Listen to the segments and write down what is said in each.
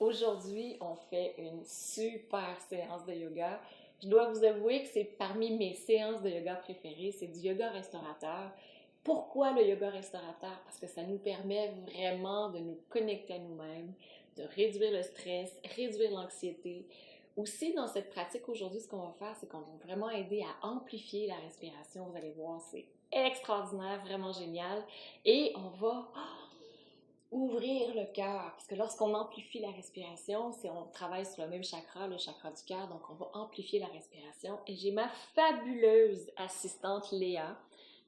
Aujourd'hui, on fait une super séance de yoga. Je dois vous avouer que c'est parmi mes séances de yoga préférées. C'est du yoga restaurateur. Pourquoi le yoga restaurateur? Parce que ça nous permet vraiment de nous connecter à nous-mêmes, de réduire le stress, réduire l'anxiété. Aussi, dans cette pratique aujourd'hui, ce qu'on va faire, c'est qu'on va vraiment aider à amplifier la respiration. Vous allez voir, c'est extraordinaire, vraiment génial. Et on va ouvrir le cœur, parce que lorsqu'on amplifie la respiration, c'est on travaille sur le même chakra, le chakra du cœur, donc on va amplifier la respiration. Et j'ai ma fabuleuse assistante Léa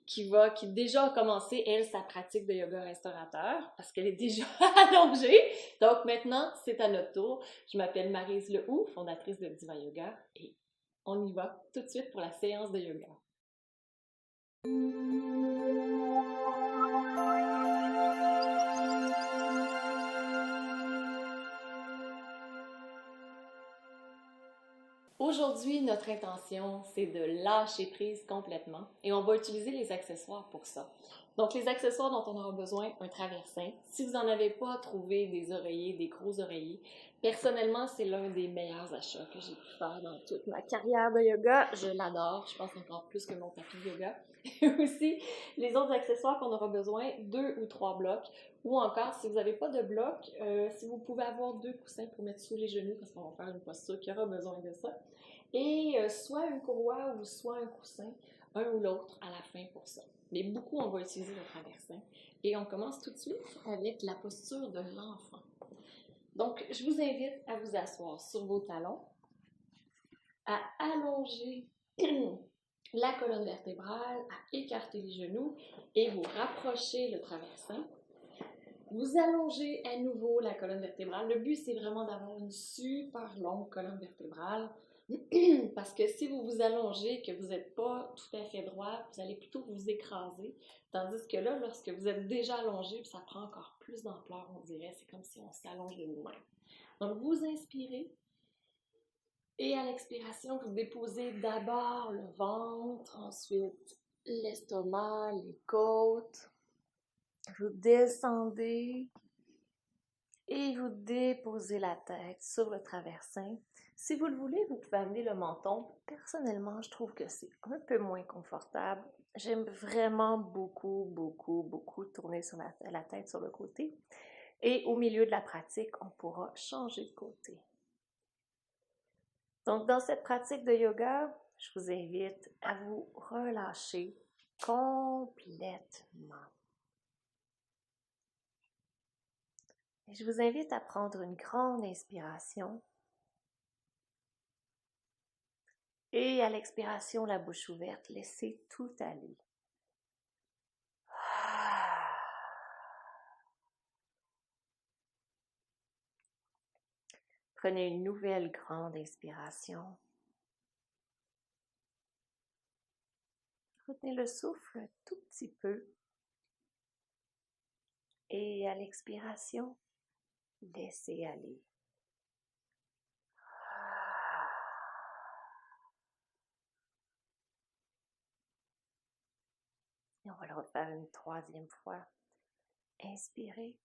qui déjà a commencé, elle, sa pratique de yoga restaurateur, parce qu'elle est déjà allongée. Donc maintenant, c'est à notre tour. Je m'appelle Maryse Lehoux, fondatrice de Diva Yoga, et on y va tout de suite pour la séance de yoga. Aujourd'hui, notre intention, c'est de lâcher prise complètement et on va utiliser les accessoires pour ça. Donc, les accessoires dont on aura besoin, un traversin. Si vous n'en avez pas trouvé des oreillers, des gros oreillers, personnellement, c'est l'un des meilleurs achats que j'ai pu faire dans toute ma carrière de yoga. Je l'adore, je pense encore plus que mon tapis de yoga. Et aussi, les autres accessoires qu'on aura besoin, 2 ou 3 blocs. Ou encore, si vous n'avez pas de bloc, si vous pouvez avoir 2 coussins pour mettre sous les genoux, parce qu'on va faire une posture qui aura besoin de ça. Et soit une courroie ou soit un coussin, un ou l'autre à la fin pour ça. Mais beaucoup, on va utiliser le traversin. Et on commence tout de suite avec la posture de l'enfant. Donc, je vous invite à vous asseoir sur vos talons, à allonger la colonne vertébrale, à écarter les genoux et vous rapprocher le traversin. Vous allongez à nouveau la colonne vertébrale. Le but, c'est vraiment d'avoir une super longue colonne vertébrale. Parce que si vous vous allongez et que vous n'êtes pas tout à fait droit, vous allez plutôt vous écraser. Tandis que là, lorsque vous êtes déjà allongé, ça prend encore plus d'ampleur, on dirait. C'est comme si on s'allonge de nous-mêmes. Donc, vous inspirez. Et à l'expiration, vous déposez d'abord le ventre, ensuite l'estomac, les côtes. Vous descendez et vous déposez la tête sur le traversin. Si vous le voulez, vous pouvez amener le menton. Personnellement, je trouve que c'est un peu moins confortable. J'aime vraiment beaucoup tourner sur la tête sur le côté. Et au milieu de la pratique, on pourra changer de côté. Donc, dans cette pratique de yoga, je vous invite à vous relâcher complètement. Et je vous invite à prendre une grande inspiration. Et à l'expiration, la bouche ouverte, laissez tout aller. Prenez une nouvelle grande inspiration. Retenez le souffle un tout petit peu. Et à l'expiration, laissez aller. Et on va le refaire une troisième fois. Inspirez.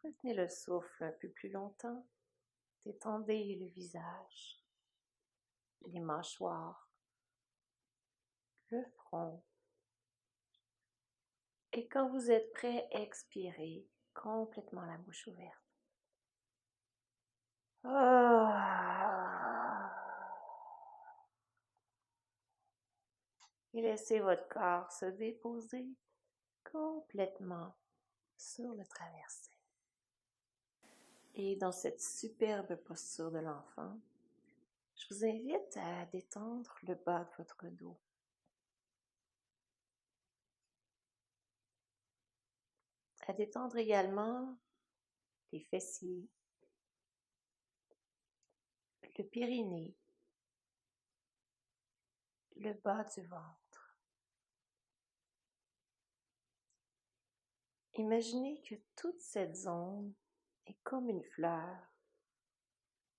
Retenez le souffle un peu plus longtemps. Détendez le visage, les mâchoires, le front. Et quand vous êtes prêt, expirez complètement la bouche ouverte. Et laissez votre corps se déposer complètement sur le traversin. Et dans cette superbe posture de l'enfant, je vous invite à détendre le bas de votre dos. À détendre également les fessiers, le périnée, le bas du ventre. Imaginez que toute cette zone est comme une fleur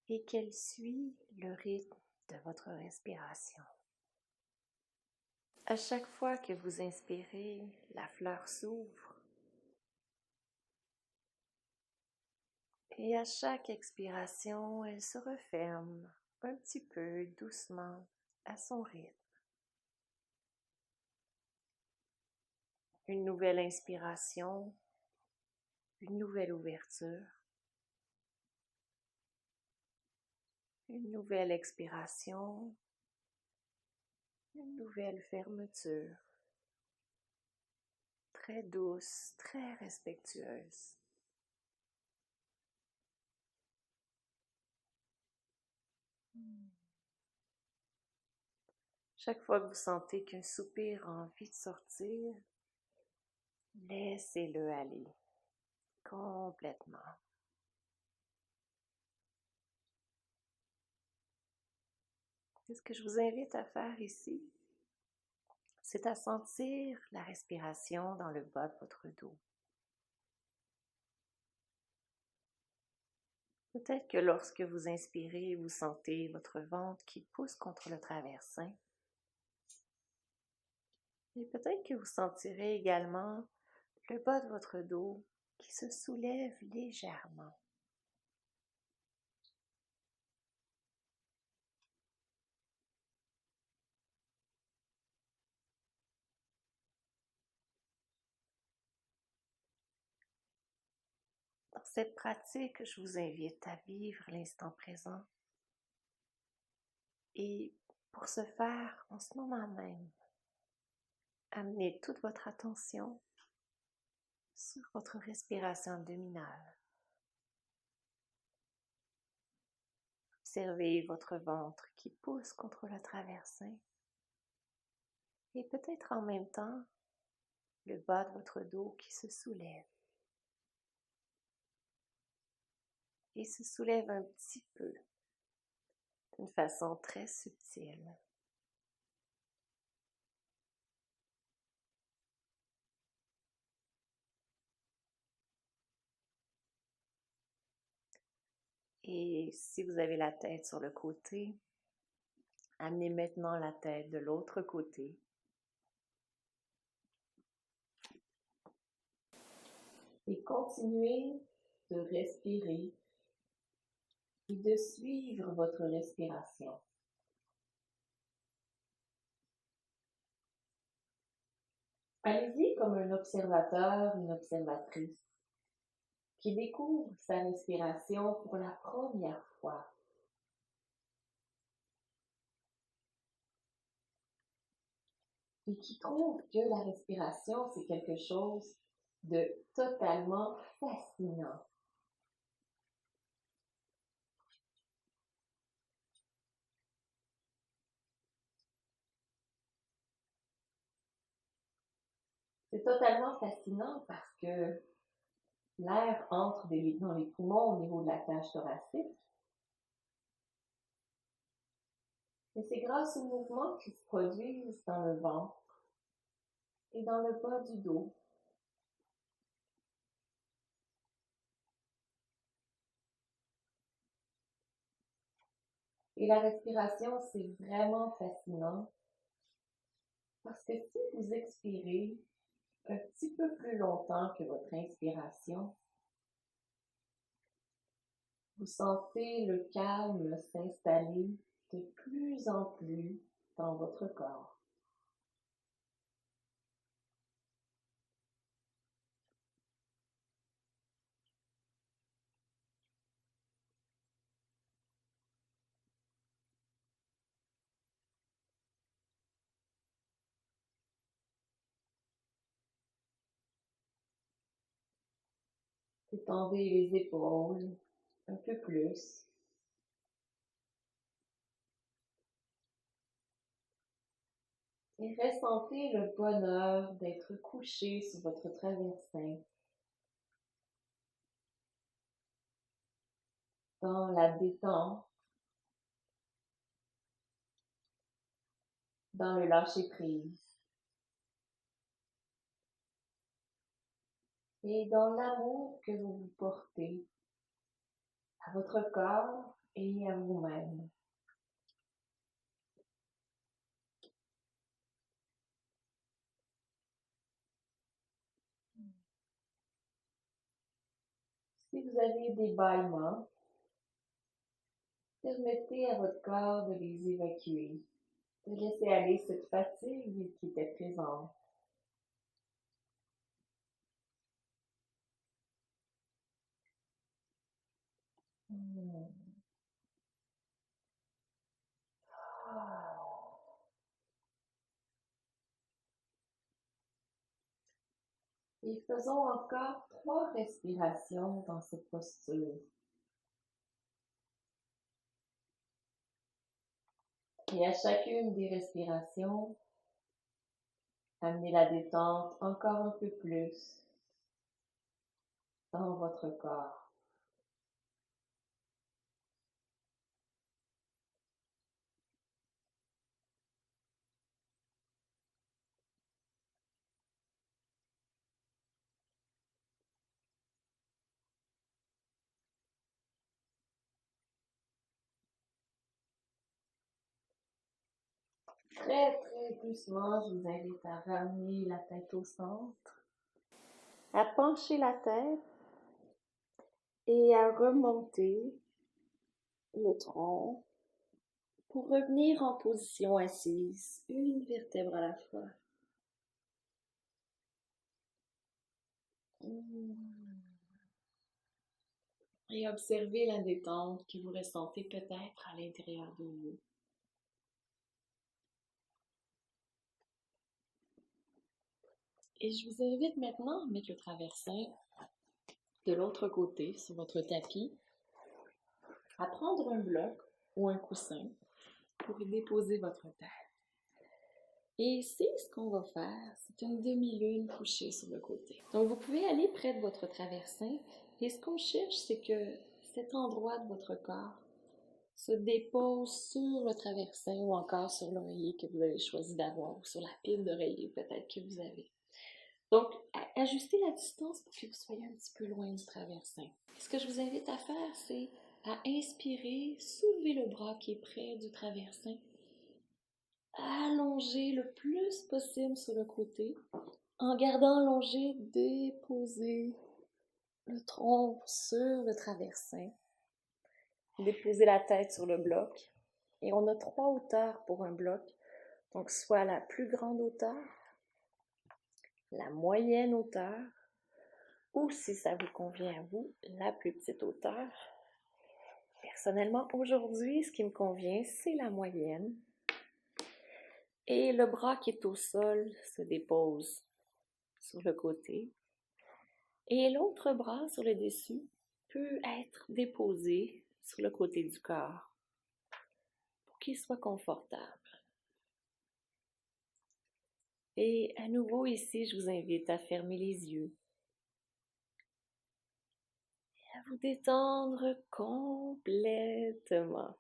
et qu'elle suit le rythme de votre respiration. À chaque fois que vous inspirez, la fleur s'ouvre. Et à chaque expiration, elle se referme un petit peu doucement à son rythme. Une nouvelle inspiration, une nouvelle ouverture, une nouvelle expiration, une nouvelle fermeture, très douce, très respectueuse. Chaque fois que vous sentez qu'un soupir a envie de sortir, laissez-le aller complètement. Et ce que je vous invite à faire ici, c'est à sentir la respiration dans le bas de votre dos. Peut-être que lorsque vous inspirez, vous sentez votre ventre qui pousse contre le traversin. Et peut-être que vous sentirez également le bas de votre dos qui se soulève légèrement. Dans cette pratique, je vous invite à vivre l'instant présent. Et pour ce faire, en ce moment même, amenez toute votre attention sur votre respiration abdominale. Observez votre ventre qui pousse contre le traversin et peut-être en même temps le bas de votre dos qui se soulève. Et se soulève un petit peu, d'une façon très subtile. Et si vous avez la tête sur le côté, amenez maintenant la tête de l'autre côté. Et continuez de respirer et de suivre votre respiration. Allez-y comme un observateur, une observatrice qui découvre sa respiration pour la première fois. Et qui trouve que la respiration, c'est quelque chose de totalement fascinant. C'est totalement fascinant parce que l'air entre dans les poumons au niveau de la cage thoracique. Et c'est grâce aux mouvements qui se produisent dans le ventre et dans le bas du dos. Et la respiration, c'est vraiment fascinant parce que si vous expirez un petit peu plus longtemps que votre inspiration, vous sentez le calme s'installer de plus en plus dans votre corps. Étendez les épaules un peu plus. Et ressentez le bonheur d'être couché sur votre traversin dans la détente, dans le lâcher-prise et dans l'amour que vous vous portez à votre corps et à vous-même. Si vous avez des bâillements, permettez à votre corps de les évacuer, de laisser aller cette fatigue qui était présente. Et faisons encore 3 respirations dans cette posture. Et à chacune des respirations, amenez la détente encore un peu plus dans votre corps. Très, très doucement, je vous invite à ramener la tête au centre, à pencher la tête et à remonter le tronc pour revenir en position assise, une vertèbre à la fois. Et observez la détente que vous ressentez peut-être à l'intérieur de vous. Et je vous invite maintenant à mettre le traversin de l'autre côté sur votre tapis, à prendre un bloc ou un coussin pour y déposer votre tête. Et ici, ce qu'on va faire, c'est une demi-lune couchée sur le côté. Donc, vous pouvez aller près de votre traversin et ce qu'on cherche, c'est que cet endroit de votre corps se dépose sur le traversin ou encore sur l'oreiller que vous avez choisi d'avoir ou sur la pile d'oreiller peut-être que vous avez. Donc, ajustez la distance pour que vous soyez un petit peu loin du traversin. Ce que je vous invite à faire, c'est à inspirer, soulever le bras qui est près du traversin, allonger le plus possible sur le côté. En gardant allongé, déposez le tronc sur le traversin. Déposez la tête sur le bloc. Et on a 3 hauteurs pour un bloc. Donc, soit la plus grande hauteur, la moyenne hauteur, ou si ça vous convient à vous, la plus petite hauteur. Personnellement, aujourd'hui, ce qui me convient, c'est la moyenne. Et le bras qui est au sol se dépose sur le côté. Et l'autre bras sur le dessus peut être déposé sur le côté du corps pour qu'il soit confortable. Et à nouveau ici, je vous invite à fermer les yeux et à vous détendre complètement.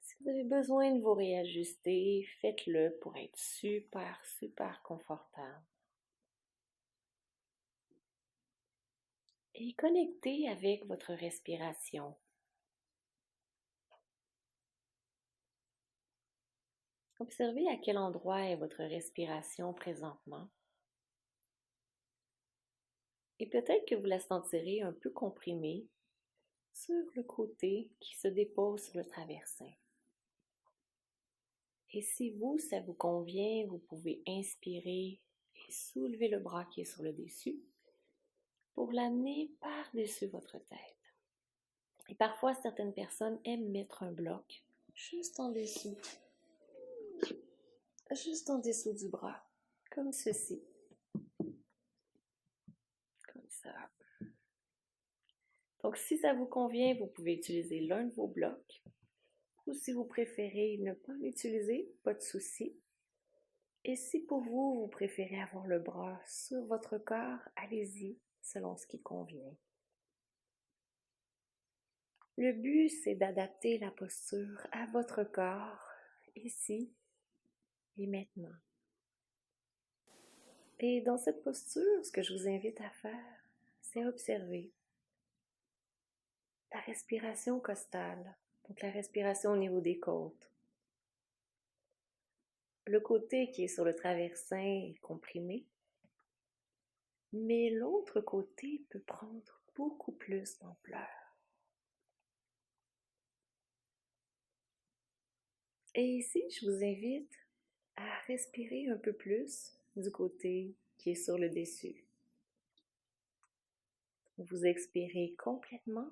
Si vous avez besoin de vous réajuster, faites-le pour être super, super confortable. Et connectez avec votre respiration. Observez à quel endroit est votre respiration présentement. Et peut-être que vous la sentirez un peu comprimée sur le côté qui se dépose sur le traversin. Et si ça vous convient, vous pouvez inspirer et soulever le bras qui est sur le dessus pour l'amener par-dessus votre tête. Et parfois, certaines personnes aiment mettre un bloc juste en dessous du bras, comme ceci. Comme ça. Donc, si ça vous convient, vous pouvez utiliser l'un de vos blocs. Ou si vous préférez ne pas l'utiliser, pas de souci. Et si pour vous, vous préférez avoir le bras sur votre corps, allez-y, selon ce qui convient. Le but, c'est d'adapter la posture à votre corps, ici et maintenant. Et dans cette posture, ce que je vous invite à faire, c'est observer la respiration costale, donc la respiration au niveau des côtes. Le côté qui est sur le traversin est comprimé. mais l'autre côté peut prendre beaucoup plus d'ampleur. Et ici, je vous invite à respirer un peu plus du côté qui est sur le dessus. Vous expirez complètement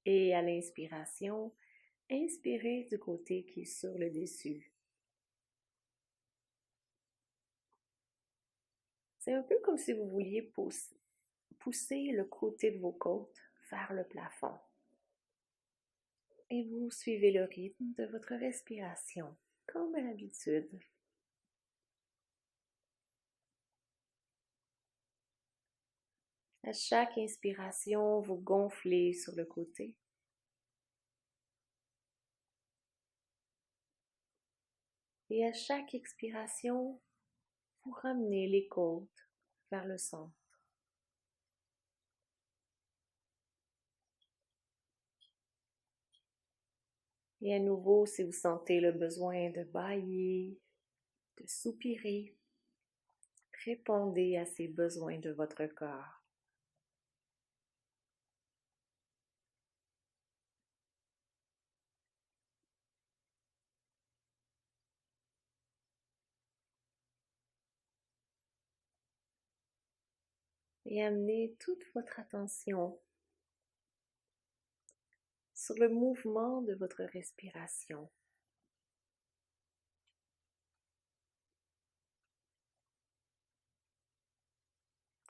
et à l'inspiration, inspirez du côté qui est sur le dessus. C'est un peu comme si vous vouliez pousser le côté de vos côtes vers le plafond. Et vous suivez le rythme de votre respiration, comme à l'habitude. À chaque inspiration, vous gonflez sur le côté. Et à chaque expiration, vous ramenez les côtes vers le centre. Et à nouveau, si vous sentez le besoin de bâiller, de soupirer, répondez à ces besoins de votre corps. Et amenez toute votre attention sur le mouvement de votre respiration.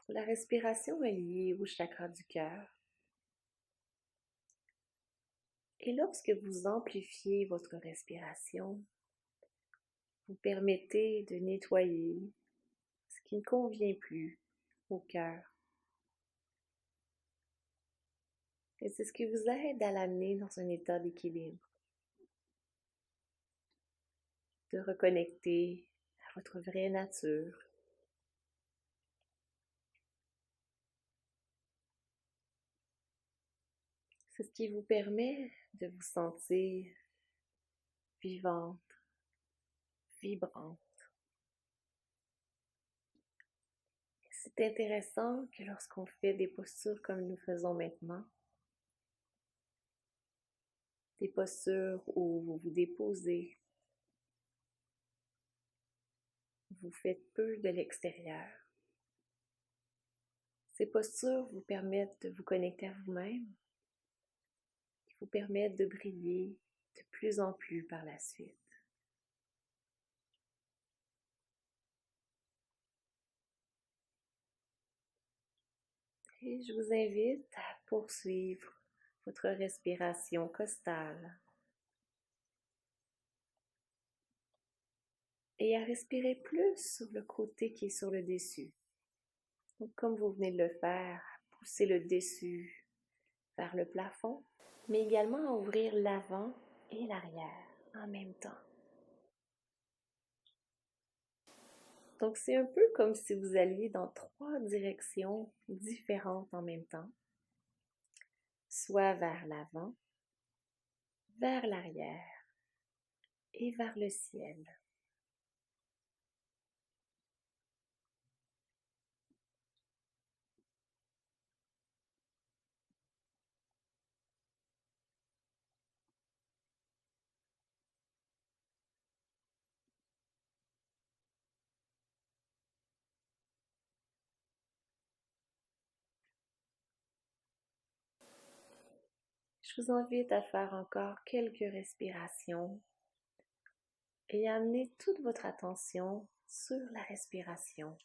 La respiration est liée au chakra du cœur. Et lorsque vous amplifiez votre respiration, vous permettez de nettoyer ce qui ne convient plus au cœur. Et c'est ce qui vous aide à l'amener dans un état d'équilibre, de reconnecter à votre vraie nature. C'est ce qui vous permet de vous sentir vivante, vibrante. C'est intéressant que lorsqu'on fait des postures comme nous faisons maintenant, des postures où vous vous déposez, vous faites peu de l'extérieur. Ces postures vous permettent de vous connecter à vous-même, vous permettent de briller de plus en plus par la suite. Et je vous invite à poursuivre votre respiration costale et à respirer plus sur le côté qui est sur le dessus. Donc, comme vous venez de le faire, poussez le dessus vers le plafond, mais également à ouvrir l'avant et l'arrière en même temps. Donc, c'est un peu comme si vous alliez dans 3 directions différentes en même temps, soit vers l'avant, vers l'arrière et vers le ciel. Je vous invite à faire encore quelques respirations et à amener toute votre attention sur la respiration.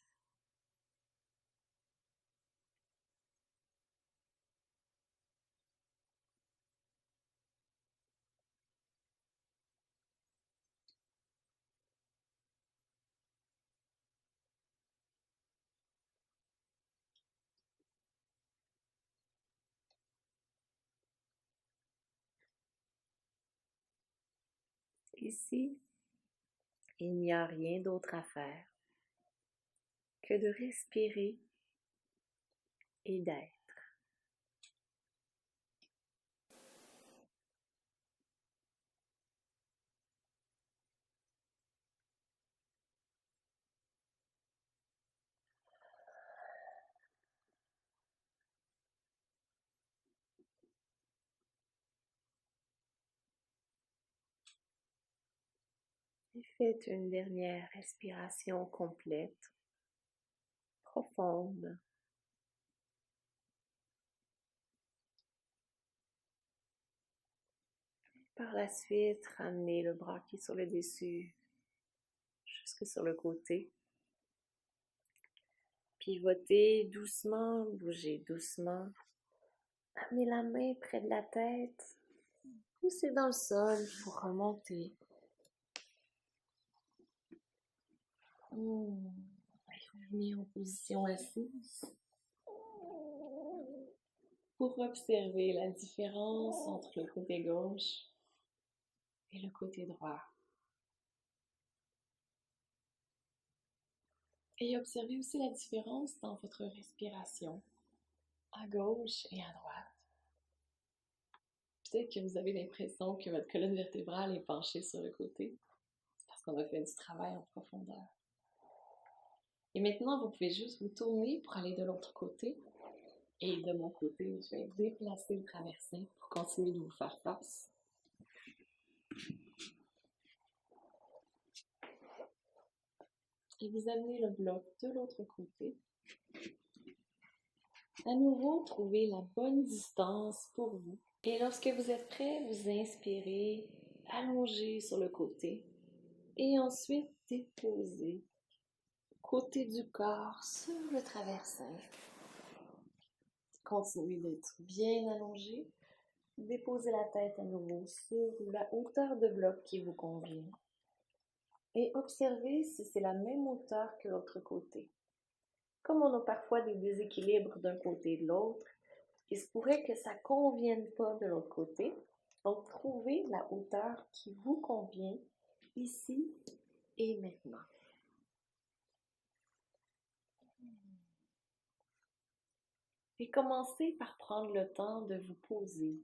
Ici, il n'y a rien d'autre à faire que de respirer et d'être. Et faites une dernière respiration complète, profonde. Par la suite, ramenez le bras qui est sur le dessus jusque sur le côté. Pivotez doucement, bougez doucement. Amenez la main près de la tête. Poussez dans le sol pour remonter. Revenez en position assise. Pour observer la différence entre le côté gauche et le côté droit. Et observez aussi la différence dans votre respiration, à gauche et à droite. Peut-être que vous avez l'impression que votre colonne vertébrale est penchée sur le côté. C'est parce qu'on a fait du travail en profondeur. Et maintenant, vous pouvez juste vous tourner pour aller de l'autre côté. Et de mon côté, je vais déplacer le traversin pour continuer de vous faire face. Et vous amenez le bloc de l'autre côté. À nouveau, trouvez la bonne distance pour vous. Et lorsque vous êtes prêt, vous inspirez, allongez sur le côté. Et ensuite, déposez côté du corps sur le traversin. Continuez d'être bien allongé. Déposez la tête à nouveau sur la hauteur de bloc qui vous convient. Et observez si c'est la même hauteur que l'autre côté. Comme on a parfois des déséquilibres d'un côté et de l'autre, il se pourrait que ça ne convienne pas de l'autre côté. Donc, trouvez la hauteur qui vous convient ici et maintenant. Et commencez par prendre le temps de vous poser.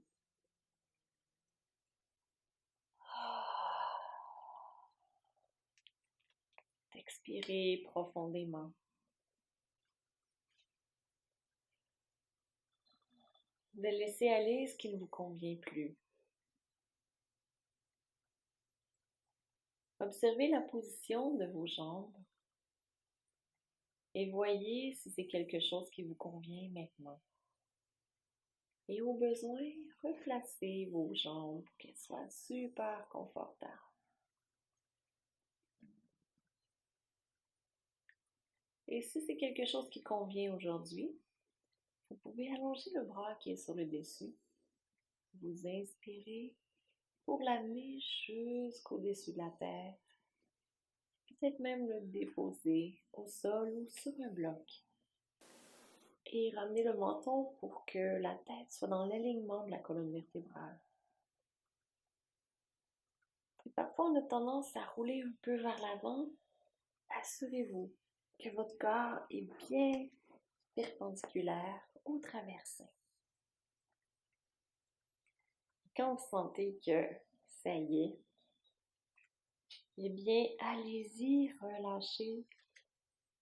D'expirer profondément. De laisser aller ce qui ne vous convient plus. Observez la position de vos jambes et voyez si c'est quelque chose qui vous convient maintenant. Et au besoin, replacez vos jambes pour qu'elles soient super confortables. Et si c'est quelque chose qui convient aujourd'hui, vous pouvez allonger le bras qui est sur le dessus. Vous inspirez pour l'amener jusqu'au-dessus de la tête. Peut-être même le déposer au sol ou sur un bloc. Et ramener le menton pour que la tête soit dans l'alignement de la colonne vertébrale. Et parfois, on a tendance à rouler un peu vers l'avant. Assurez-vous que votre corps est bien perpendiculaire au traversin. Quand vous sentez que ça y est, eh bien, allez-y, relâchez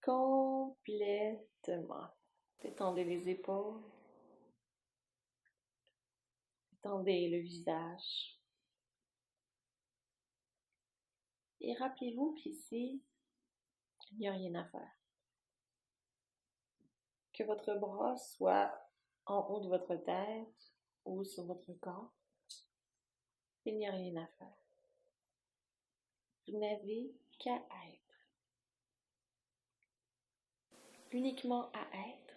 complètement. Détendez les épaules, détendez le visage. Et rappelez-vous qu'ici, il n'y a rien à faire. Que votre bras soit en haut de votre tête ou sur votre corps, il n'y a rien à faire. Vous n'avez qu'à être. Uniquement à être.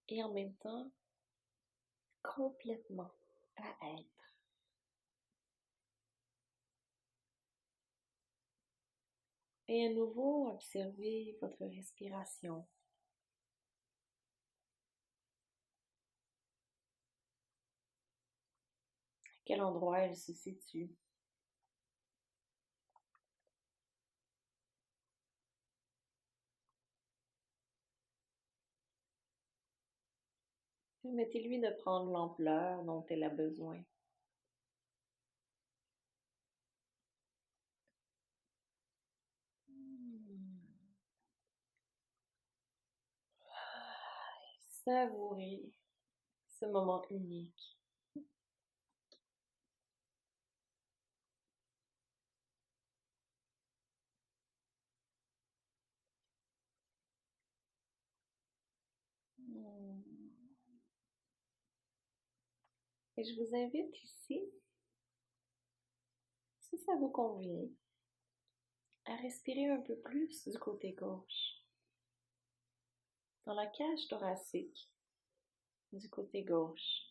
Et en même temps, complètement à être. Et à nouveau, observez votre respiration. À quel endroit elle se situe? Permettez-lui de prendre l'ampleur dont elle a besoin. Savourez ce moment unique. Et je vous invite ici, si ça vous convient, à respirer un peu plus du côté gauche, dans la cage thoracique du côté gauche.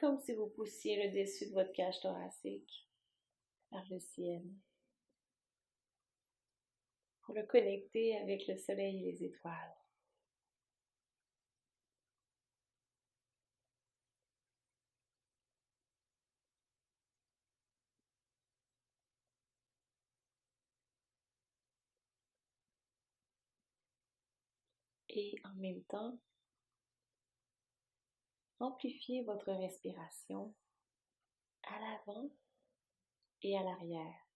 Comme si vous poussiez le dessus de votre cage thoracique vers le ciel pour le connecter avec le soleil et les étoiles. Et en même temps, amplifiez votre respiration à l'avant et à l'arrière.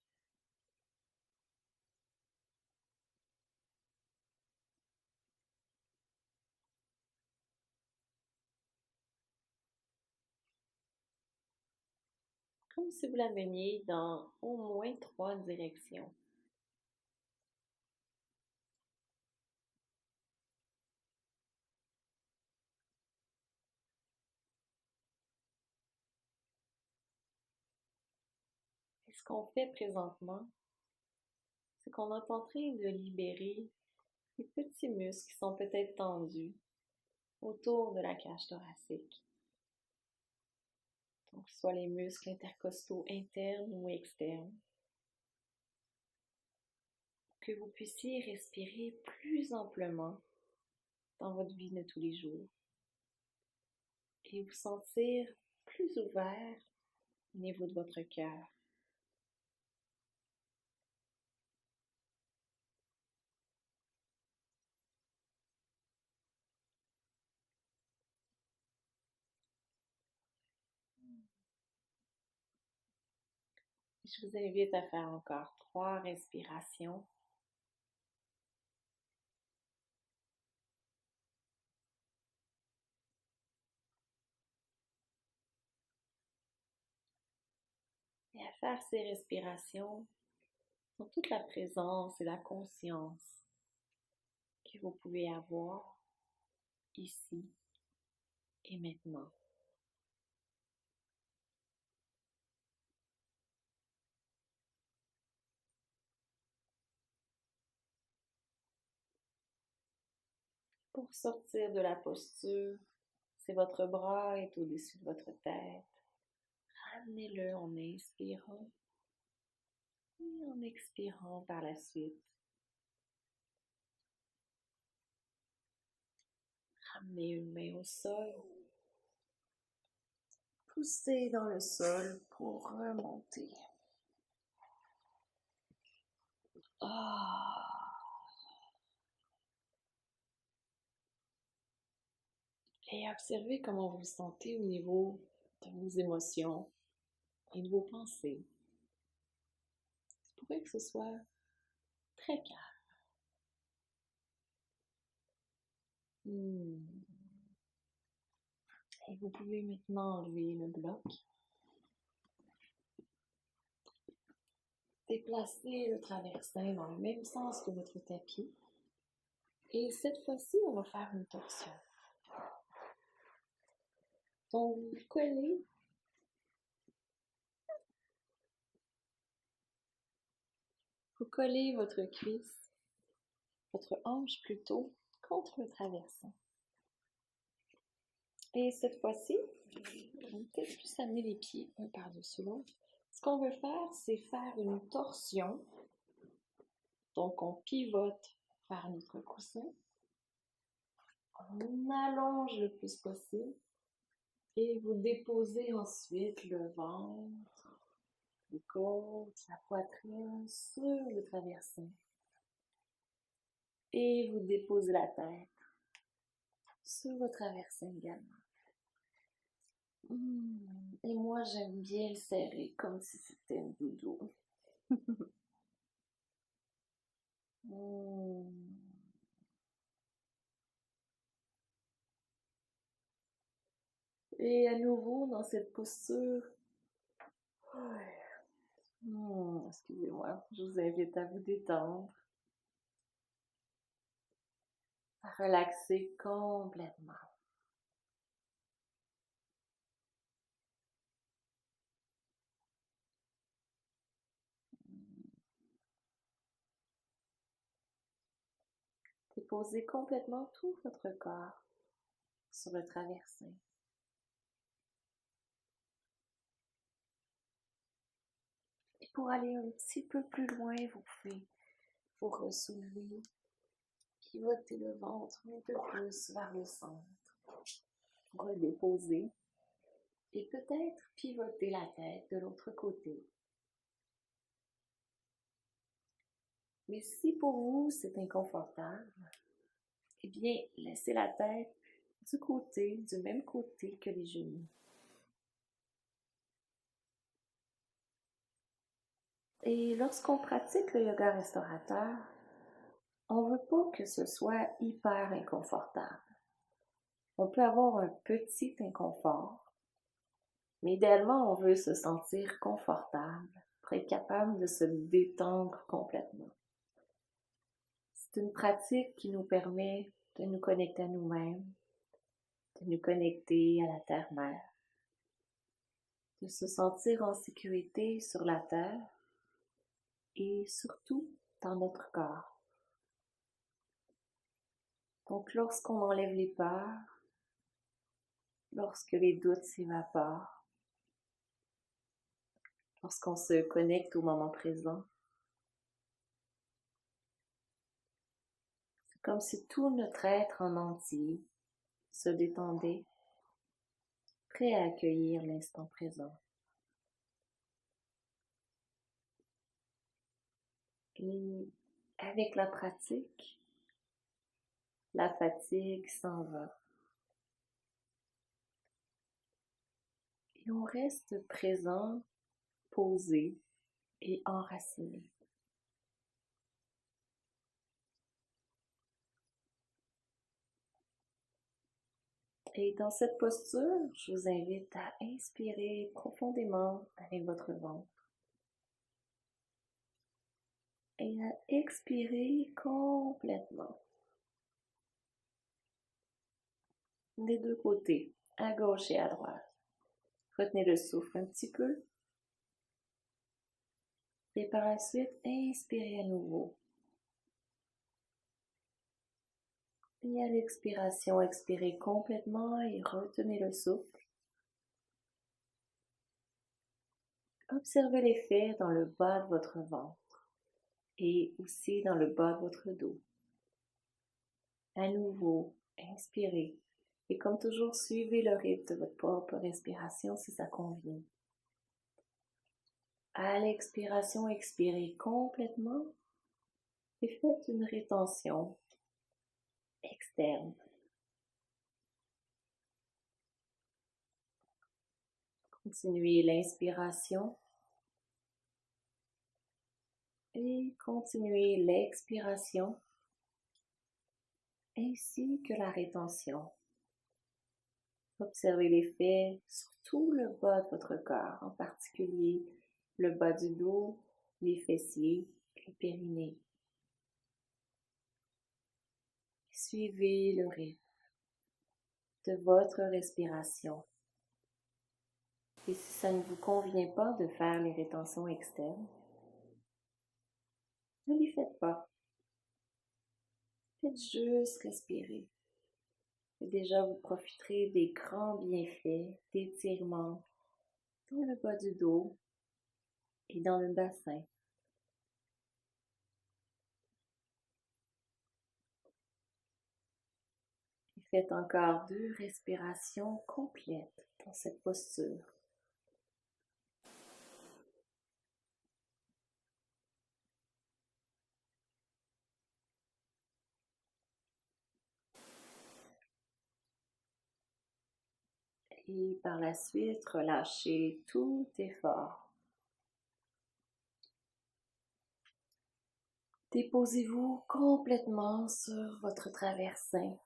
Comme si vous l'ameniez dans au moins 3 directions. Et ce qu'on fait présentement, c'est qu'on est en train de libérer les petits muscles qui sont peut-être tendus autour de la cage thoracique. Donc, soit les muscles intercostaux internes ou externes. Que vous puissiez respirer plus amplement dans votre vie de tous les jours et vous sentir plus ouvert au niveau de votre cœur. Je vous invite à faire encore 3 respirations. Et à faire ces respirations dans toute la présence et la conscience que vous pouvez avoir ici et maintenant. Pour sortir de la posture, si votre bras est au-dessus de votre tête, ramenez-le en inspirant et en expirant par la suite. Ramenez une main au sol. Poussez dans le sol pour remonter. Et observez comment vous vous sentez au niveau de vos émotions et de vos pensées. Il pourrait que ce soit très calme. Et vous pouvez maintenant enlever le bloc. Déplacer le traversin dans le même sens que votre tapis. Et cette fois-ci, on va faire une torsion. Donc, vous collez votre cuisse, votre hanche plutôt, contre le traversin. Et cette fois-ci, on va peut-être plus amener les pieds un par-dessus l'autre. Ce qu'on veut faire, c'est faire une torsion. Donc, on pivote vers notre coussin. On allonge le plus possible. Et vous déposez ensuite le ventre, les côtes, la poitrine sur le traversin. Et vous déposez la tête sur le traversin également. Et moi, j'aime bien le serrer comme si c'était une doudou. Et à nouveau, dans cette posture, excusez-moi, je vous invite à vous détendre, à relaxer complètement. Déposez complètement tout votre corps sur le traversin. Et pour aller un petit peu plus loin, vous pouvez vous ressoulever, pivoter le ventre un peu plus vers le centre, redéposer et peut-être pivoter la tête de l'autre côté. Mais si pour vous c'est inconfortable, eh bien laissez la tête du même côté que les genoux. Et lorsqu'on pratique le yoga restaurateur, on ne veut pas que ce soit hyper inconfortable. On peut avoir un petit inconfort, mais idéalement, on veut se sentir confortable, pour être capable de se détendre complètement. C'est une pratique qui nous permet de nous connecter à nous-mêmes, de nous connecter à la terre-mère, de se sentir en sécurité sur la terre et surtout dans notre corps. Donc lorsqu'on enlève les peurs, lorsque les doutes s'évaporent, lorsqu'on se connecte au moment présent, c'est comme si tout notre être en entier se détendait, prêt à accueillir l'instant présent. Et avec la pratique, la fatigue s'en va. Et on reste présent, posé et enraciné. Et dans cette posture, je vous invite à inspirer profondément avec votre ventre et à expirer complètement. Des deux côtés, à gauche et à droite. Retenez le souffle un petit peu. Et par la suite, inspirez à nouveau. Et à l'expiration, expirez complètement et retenez le souffle. Observez l'effet dans le bas de votre ventre et aussi dans le bas de votre dos. À nouveau, inspirez. Et comme toujours, suivez le rythme de votre propre respiration si ça convient. À l'expiration, expirez complètement et faites une rétention externe. Continuez l'inspiration et continuez l'expiration ainsi que la rétention. Observez l'effet sur tout le bas de votre corps, en particulier le bas du dos, les fessiers, le périnée. Suivez le rythme de votre respiration. Et si ça ne vous convient pas de faire les rétentions externes, ne les faites pas. Faites juste respirer. Et déjà, vous profiterez des grands bienfaits d'étirement dans le bas du dos et dans le bassin. Et faites encore 2 respirations complètes dans cette posture. Et par la suite, relâchez tout effort. Déposez-vous complètement sur votre traversin.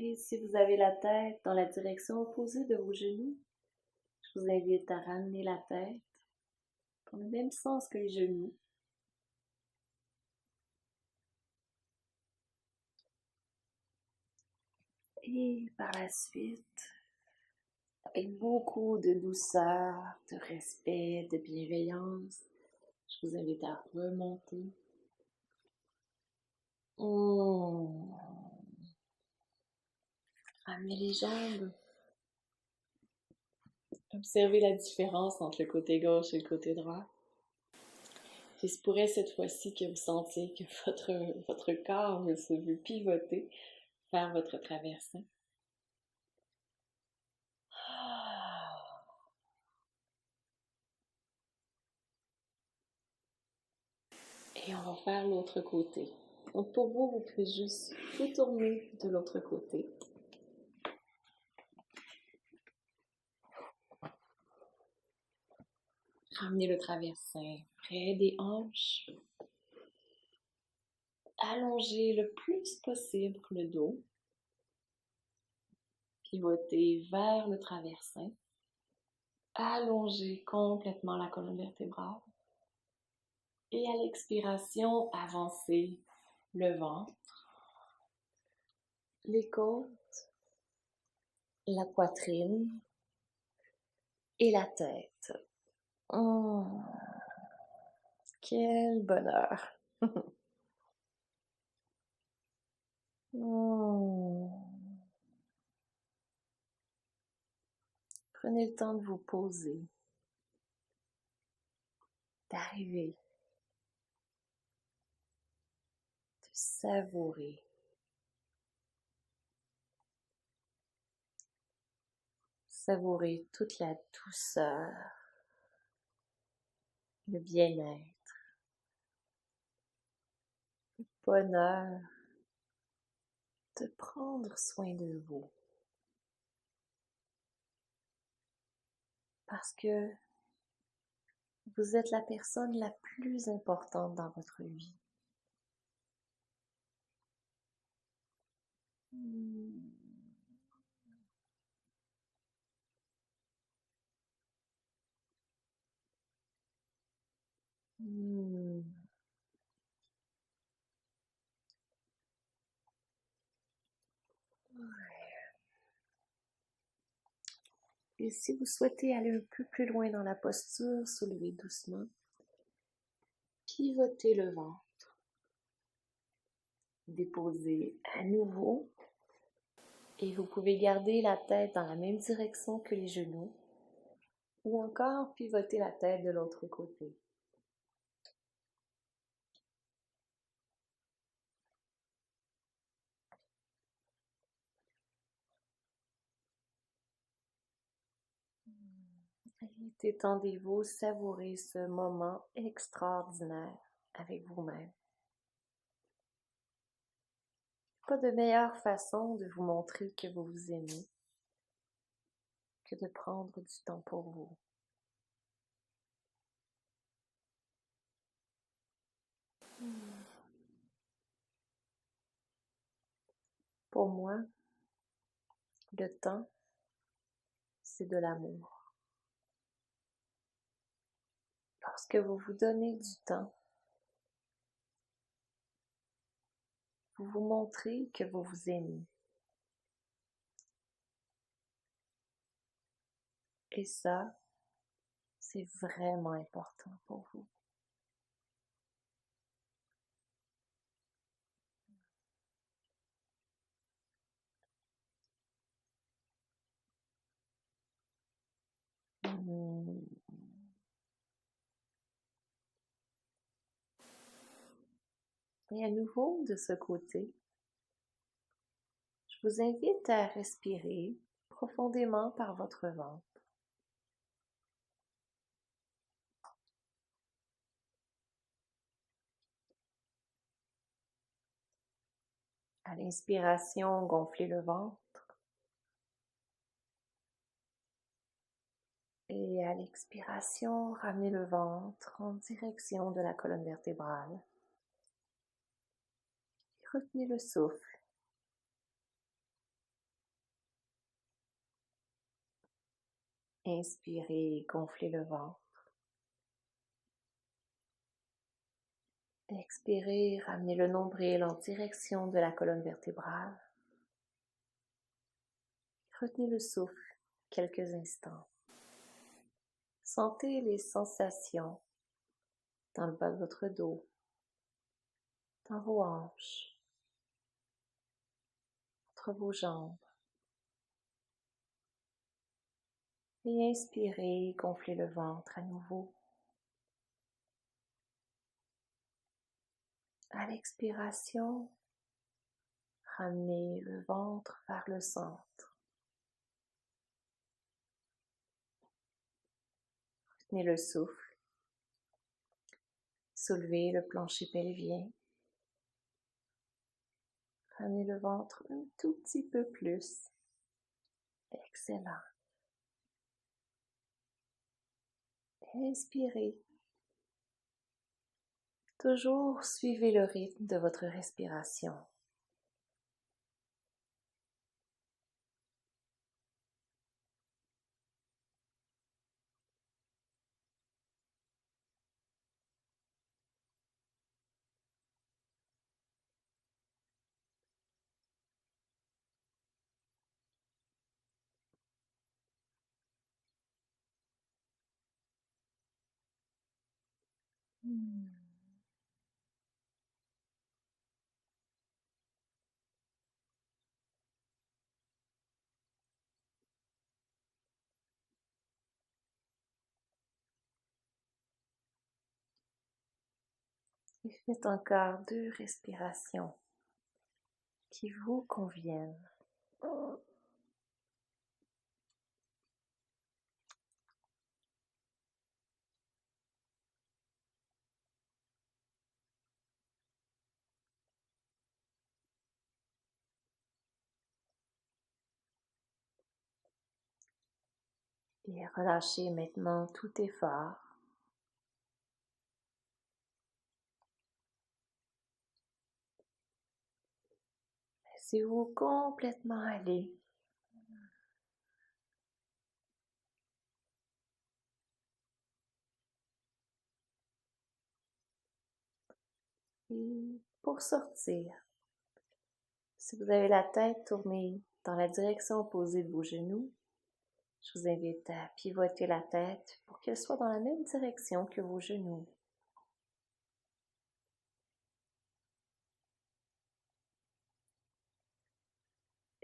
Et si vous avez la tête dans la direction opposée de vos genoux, je vous invite à ramener la tête dans le même sens que les genoux. Et par la suite, avec beaucoup de douceur, de respect, de bienveillance, je vous invite à remonter. Ramenez les jambes. Observez la différence entre le côté gauche et le côté droit. Il se pourrait cette fois-ci que vous sentiez que votre corps se veut pivoter vers votre traversin. Et on va faire l'autre côté. Donc pour vous, vous pouvez juste vous tourner de l'autre côté. Ramenez le traversin près des hanches. Allongez le plus possible le dos. Pivotez vers le traversin. Allongez complètement la colonne vertébrale. Et à l'expiration, avancez le ventre, les côtes, la poitrine et la tête. Quel bonheur! Prenez le temps de vous poser, d'arriver, de savourer. Savourer toute la douceur, le bien-être, le bonheur de prendre soin de vous. Parce que vous êtes la personne la plus importante dans votre vie. Et si vous souhaitez aller un peu plus loin dans la posture, soulevez doucement. Pivotez le ventre. Déposez à nouveau. Et vous pouvez garder la tête dans la même direction que les genoux. Ou encore pivoter la tête de l'autre côté. Détendez-vous, savourez ce moment extraordinaire avec vous-même. Pas de meilleure façon de vous montrer que vous vous aimez que de prendre du temps pour vous. Pour moi, le temps, c'est de l'amour. Lorsque vous vous donnez du temps, vous vous montrez que vous vous aimez. Et ça, c'est vraiment important pour vous. Et à nouveau, de ce côté, je vous invite à respirer profondément par votre ventre. À l'inspiration, gonflez le ventre. Et à l'expiration, ramenez le ventre en direction de la colonne vertébrale. Retenez le souffle. Inspirez, gonflez le ventre. Expirez, ramenez le nombril en direction de la colonne vertébrale. Retenez le souffle quelques instants. Sentez les sensations dans le bas de votre dos, dans vos hanches, entre vos jambes. Et inspirez, gonflez le ventre à nouveau. À l'expiration, ramenez le ventre vers le centre. Retenez le souffle. Soulevez le plancher pelvien. Ramenez le ventre un tout petit peu plus. Excellent. Inspirez. Toujours suivez le rythme de votre respiration. Et faites encore 2 respirations qui vous conviennent. Et relâchez maintenant tout effort. Laissez-vous complètement aller. Et pour sortir, si vous avez la tête tournée dans la direction opposée de vos genoux, je vous invite à pivoter la tête pour qu'elle soit dans la même direction que vos genoux.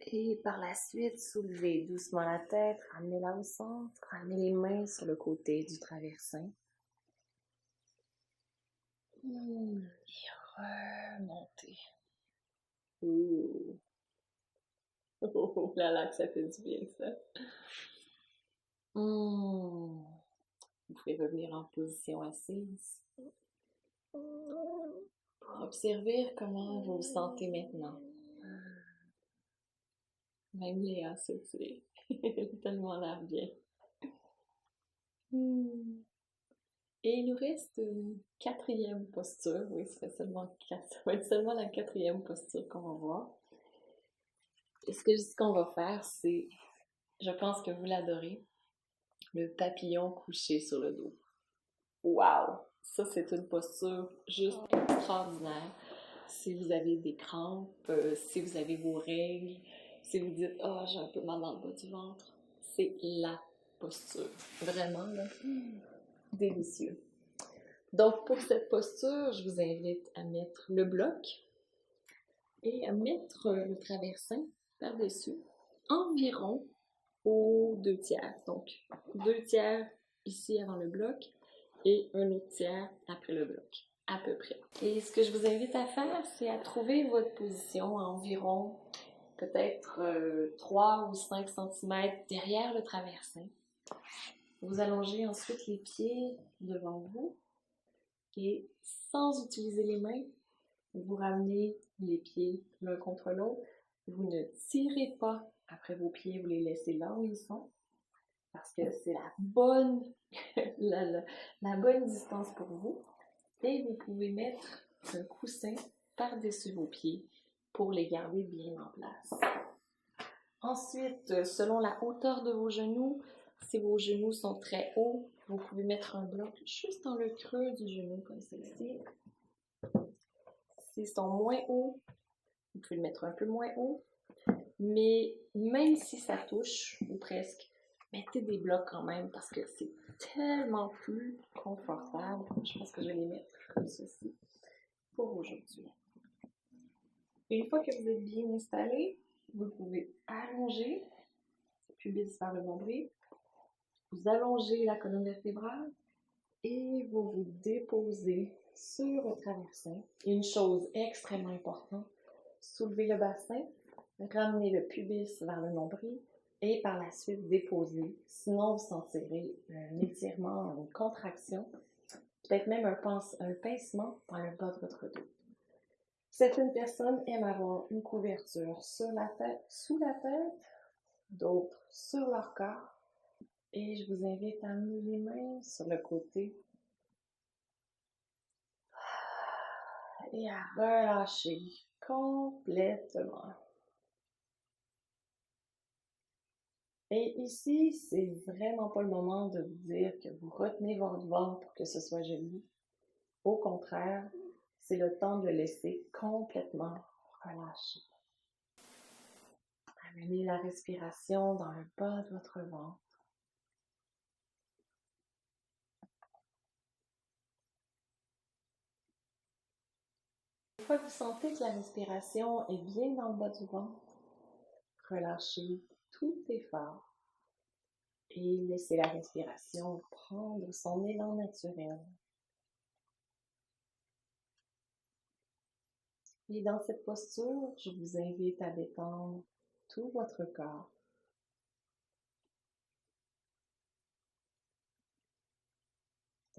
Et par la suite, soulevez doucement la tête, ramenez-la au centre, ramenez les mains sur le côté du traversin. Et remontez. Oh là là, que ça fait du bien, ça. Vous pouvez revenir en position assise pour observer comment vous vous sentez maintenant. Même Léa se tire. Elle a tellement l'air bien. Et il nous reste une 4e posture. Oui, ça va être seulement la 4e posture qu'on va voir. Et ce qu'on va faire, c'est, je pense que vous l'adorez, le papillon couché sur le dos. Wow! Ça, c'est une posture juste extraordinaire. Si vous avez des crampes, si vous avez vos règles, si vous dites « Ah, j'ai un peu mal dans le bas du ventre », c'est la posture. Vraiment, là, délicieux. Donc, pour cette posture, je vous invite à mettre le bloc et à mettre le traversin par-dessus, environ aux 2/3. Donc, 2/3 ici avant le bloc et un autre tiers après le bloc, à peu près. Et ce que je vous invite à faire, c'est à trouver votre position à environ peut-être 3 ou 5 cm derrière le traversin. Vous allongez ensuite les pieds devant vous et sans utiliser les mains, vous ramenez les pieds l'un contre l'autre. Vous ne tirez pas après vos pieds, vous les laissez là où ils sont. parce que c'est la bonne, la bonne distance pour vous. Et vous pouvez mettre un coussin par-dessus vos pieds pour les garder bien en place. Ensuite, selon la hauteur de vos genoux, si vos genoux sont très hauts, vous pouvez mettre un bloc juste dans le creux du genou, comme ceci. S'ils sont moins hauts, vous pouvez le mettre un peu moins haut. Mais même si ça touche, ou presque, mettez des blocs quand même parce que c'est tellement plus confortable. Je pense que je vais les mettre comme ceci pour aujourd'hui. Une fois que vous êtes bien installé, vous pouvez allonger le pubis vers le nombril, vous allongez la colonne vertébrale et vous vous déposez sur le traversin. Une chose extrêmement importante, soulevez le bassin, ramenez le pubis vers le nombril et par la suite déposez. Sinon, vous sentirez un étirement, une contraction, peut-être même un pincement dans le bas de votre dos. Certaines personnes aiment avoir une couverture sur la tête, sous la tête, d'autres sur leur corps. Et je vous invite à amener les mains sur le côté et à relâcher complètement. Et ici, c'est vraiment pas le moment de vous dire que vous retenez votre ventre pour que ce soit joli. Au contraire, c'est le temps de le laisser complètement relâcher. Amenez la respiration dans le bas de votre ventre. Une fois que vous sentez que la respiration est bien dans le bas du ventre, relâchez tout effort et laissez la respiration prendre son élan naturel. Et dans cette posture, je vous invite à détendre tout votre corps.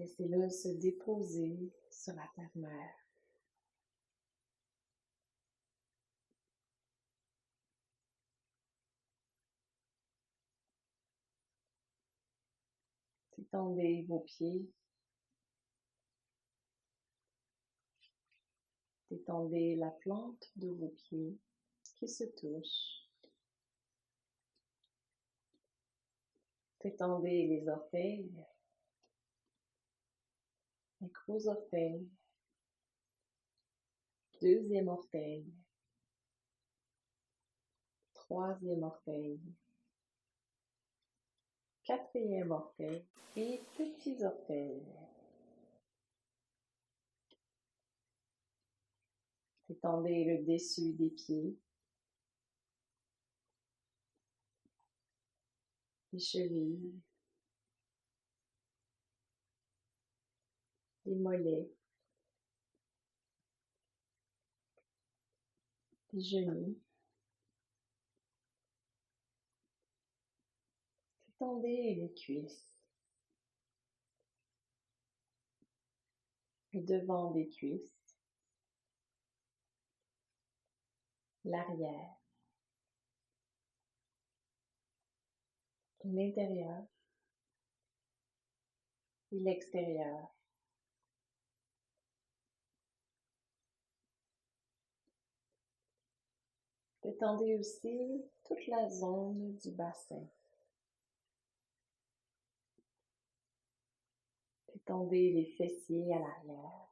Laissez-le se déposer sur la terre-mère. Détendez vos pieds. Détendez la plante de vos pieds qui se touchent. Détendez les orteils, les gros orteils, deuxième orteil, troisième orteil, quatrième orteil et petits orteils. Détendez le dessus des pieds, les chevilles, les mollets, les genoux. Détendez les cuisses, le devant des cuisses, l'arrière, l'intérieur et l'extérieur. Détendez aussi toute la zone du bassin. Détendez les fessiers à l'arrière.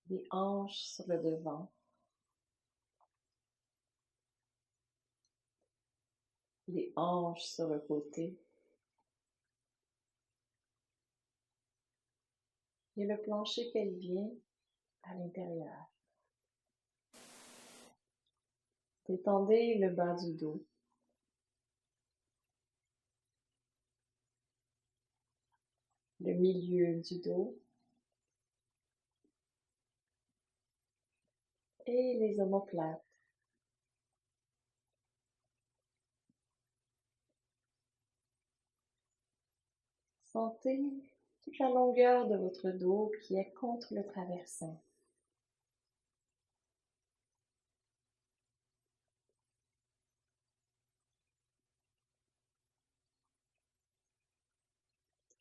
Les hanches sur le devant. Les hanches sur le côté. Et le plancher pelvien à l'intérieur. Détendez le bas du dos. Le milieu du dos. Et les omoplates. Sentez toute la longueur de votre dos qui est contre le traversin.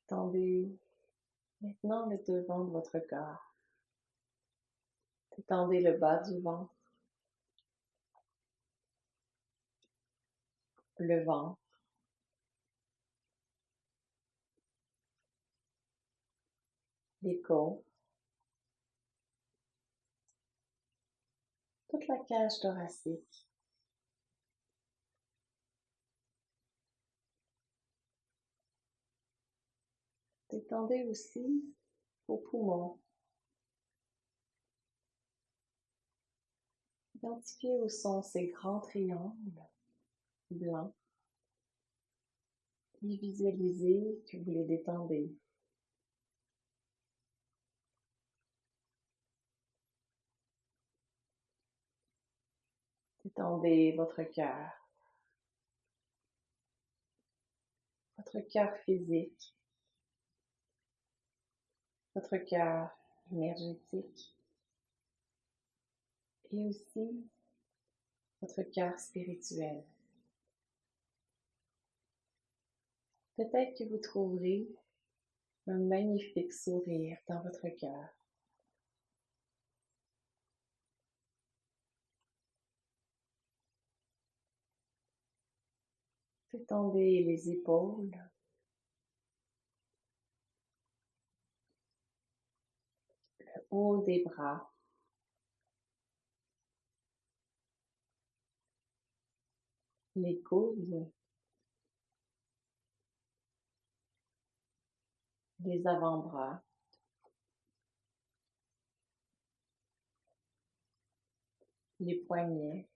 Détendez maintenant le devant de votre corps. Détendez le bas du ventre, le ventre, les côtes, toute la cage thoracique. Détendez aussi vos poumons. Identifiez où sont ces grands triangles blancs et visualisez que vous les détendez. Détendez votre cœur physique, votre cœur énergétique et aussi votre cœur spirituel. Peut-être que vous trouverez un magnifique sourire dans votre cœur. Détendez les épaules, le haut des bras, les coudes, les avant-bras, les poignets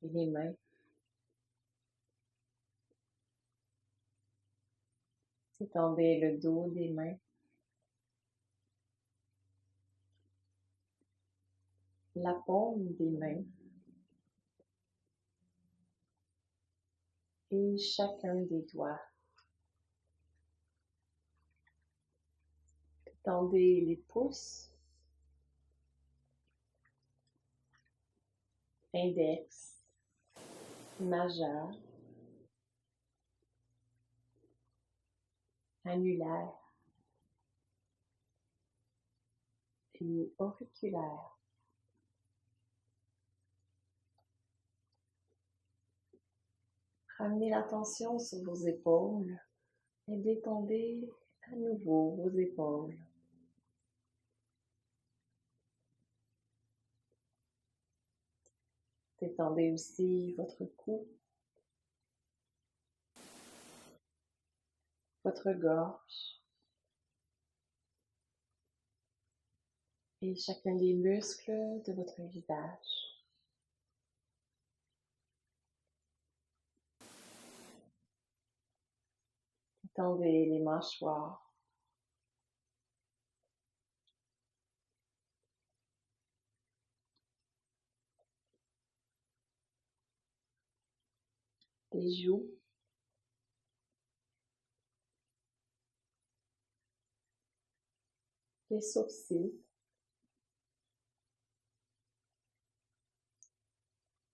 et les mains. Détendez le dos des mains, la paume des mains et chacun des doigts. Détendez les pouces, index, majeur, annulaire et auriculaire. Ramenez l'attention sur vos épaules et détendez à nouveau vos épaules. Détendez aussi votre cou, votre gorge et chacun des muscles de votre visage. Détendez les mâchoires, les joues, les sourcils,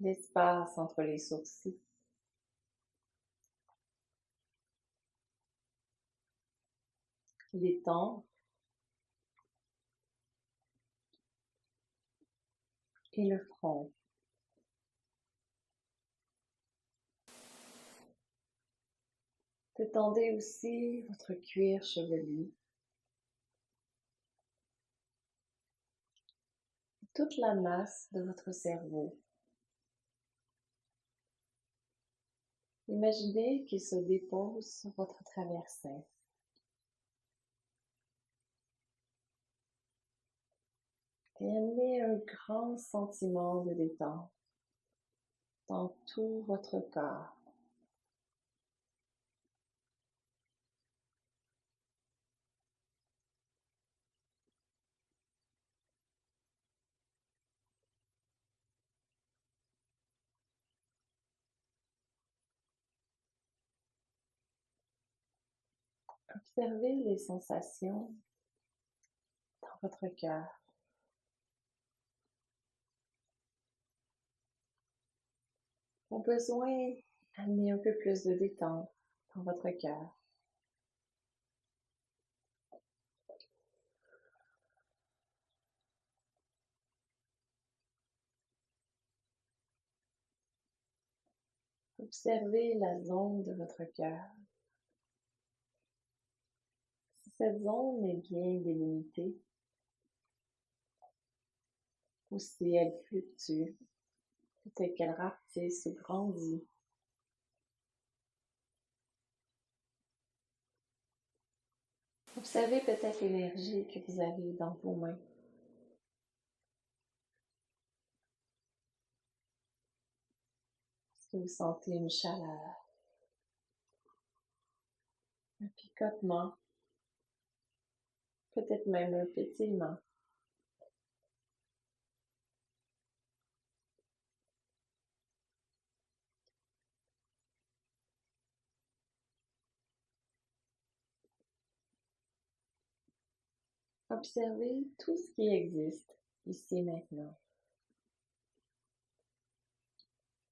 l'espace entre les sourcils, les tempes et le front. Détendez aussi votre cuir chevelu, toute la masse de votre cerveau. Imaginez qu'il se dépose sur votre traversin. Et amenez un grand sentiment de détente dans tout votre corps. Observez les sensations dans votre cœur. Vos besoins Amenez un peu plus de détente dans votre cœur. Observez la zone de votre cœur. Si cette zone est bien délimitée, ou si elle fluctue, peut-être qu'elle rapetisse ou grandit. Observez peut-être l'énergie que vous avez dans vos mains. Est-ce que vous sentez une chaleur, un picotement, peut-être même un pétillement? Observez tout ce qui existe ici et maintenant.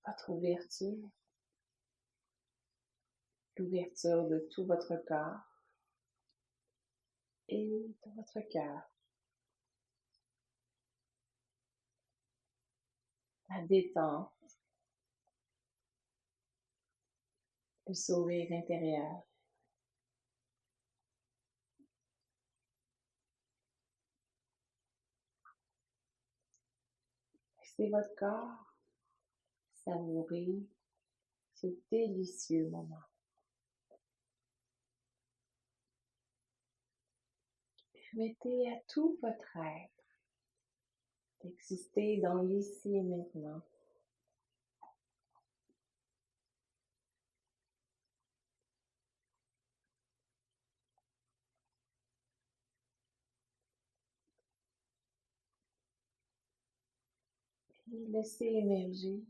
Votre ouverture, l'ouverture de tout votre corps et de votre cœur. La détente, le sourire intérieur. Laissez votre corps savourer ce délicieux moment. Permettez à tout votre être d'exister dans l'ici et maintenant. Et laissez émerger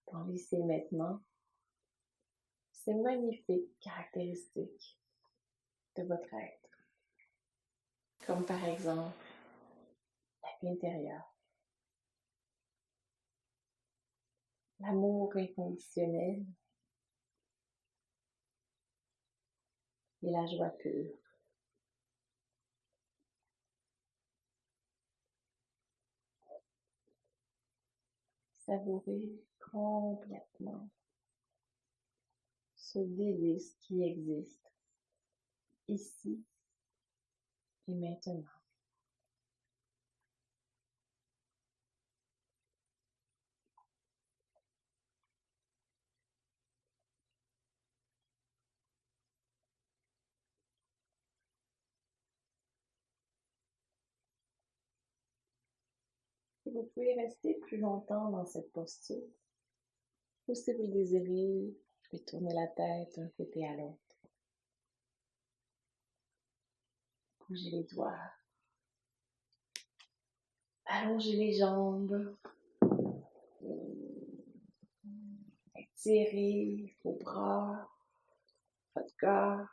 dans l'ici et maintenant ces magnifiques caractéristiques de votre être. Comme par exemple la paix intérieure, l'amour inconditionnel et la joie pure. Savourez complètement ce délice qui existe ici et maintenant. Et vous pouvez rester plus longtemps dans cette posture. Ou si vous le désirez, vous pouvez tourner la tête d'un côté à l'autre. Bougez les doigts. Allongez les jambes. Étirez vos bras, votre corps.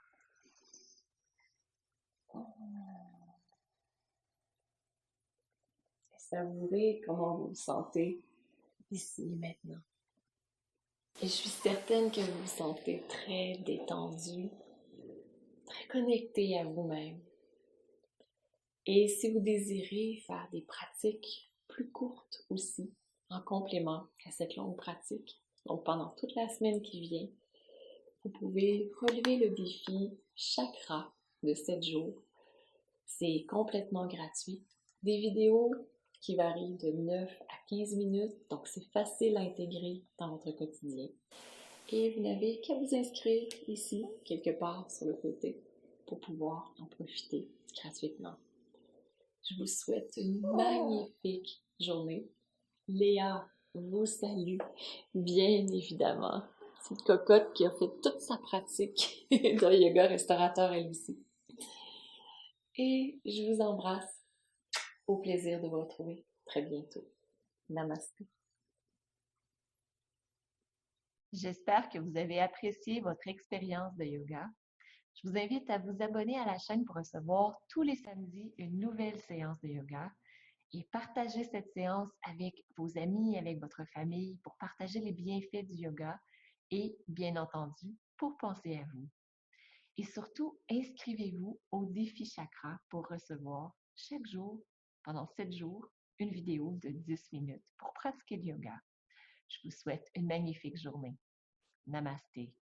Et savourez comment vous vous sentez ici et maintenant. Et je suis certaine que vous vous sentez très détendu, très connecté à vous-même. Et si vous désirez faire des pratiques plus courtes aussi, en complément à cette longue pratique, donc pendant toute la semaine qui vient, vous pouvez relever le défi chakra de 7 jours. C'est complètement gratuit. Des vidéos qui varient de 9 à 15 minutes, donc c'est facile à intégrer dans votre quotidien. Et vous n'avez qu'à vous inscrire ici, quelque part sur le côté, pour pouvoir en profiter gratuitement. Je vous souhaite une magnifique journée. Léa vous salue, bien évidemment. Cette cocotte qui a fait toute sa pratique de yoga restaurateur elle aussi. Et je vous embrasse. Au plaisir de vous retrouver très bientôt. Namasté. J'espère que vous avez apprécié votre expérience de yoga. Je vous invite à vous abonner à la chaîne pour recevoir tous les samedis une nouvelle séance de yoga et partager cette séance avec vos amis, avec votre famille pour partager les bienfaits du yoga et, bien entendu, pour penser à vous. Et surtout, inscrivez-vous au défi chakra pour recevoir chaque jour, pendant 7 jours, une vidéo de 10 minutes pour pratiquer le yoga. Je vous souhaite une magnifique journée. Namasté.